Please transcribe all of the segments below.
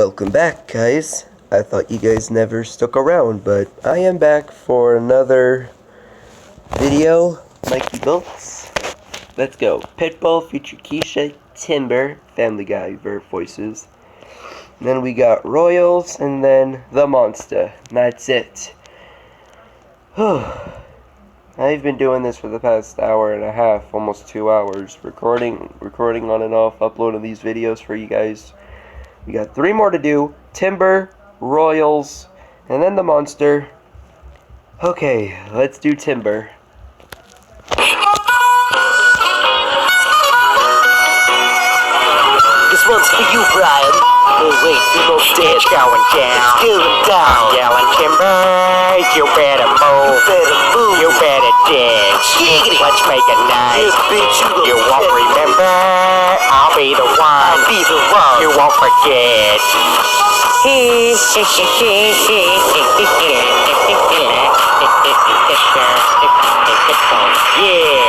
Welcome back, guys. I thought you guys never stuck around, but I am back for another video. Mikey Bolts. Let's go. Pitbull feature Keisha, Timber, Family Guy voices. And then we got Royals, and then the Monster. And that's it. I've been doing this for the past hour and a half, almost 2 hours, recording on and off, uploading these videos for you guys. We got 3 more to do. Timber, Royals, and then the Monster. Okay, let's do Timber. This one's for you, Brian. Oh wait, we both dead. It's going down. It's going down. I'm yelling timber. You better move. You better move. You better dance. Giggity. Let's make a night. Yes, bitch, you won't remember. I'll be the one. I'll be the one. You won't forget. Yeah.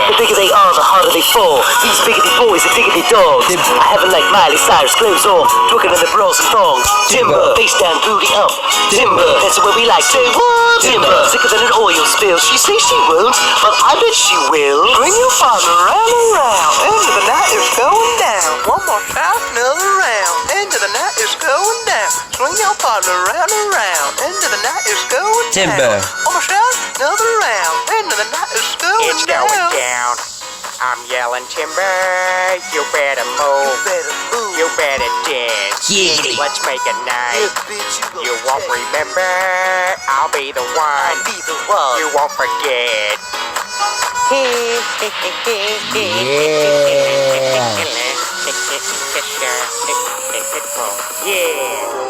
The bigger they are, the harder they fall. These biggity boys are biggity dogs. I have it like Miley Cyrus, clothes on, twerking in the bras and thongs. Timber, face down, booty up. Timber, that's the way we like. Say what? Timber, sicker than an oil spill. She says she won't, but I bet she will. Bring your partner round and round. End of the night is going down. One more time, another round. End of the night is going down. Swing your partner round and round. End of the night is going Timber. down. One more time, another round. End of the night is going down. It's going down. I'm yelling timber. You better move. You better move. You better dance. Giggity. Let's make a night. Yes, bitch, you won't remember. I'll be the one. I'll be the one. You won't forget. Yeah.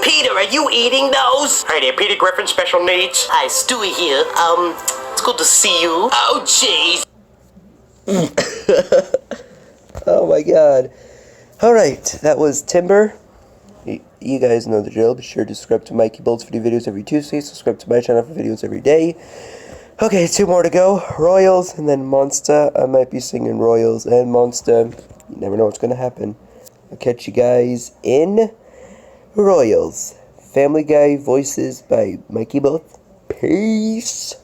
Peter, are you eating those? Hi there, Peter Griffin, special needs. Hi, Stewie here. It's good to see you. Oh, jeez. Oh my god. Alright, that was Timber. You guys know the drill. Be sure to subscribe to Mikey Bolts for new videos every Tuesday. Subscribe to my channel for videos every day. Okay, 2 more to go. Royals and then Monster. I might be singing Royals and Monster. You never know what's going to happen. I'll catch you guys in Royals. Family Guy voices by Mikey Bolts. Peace.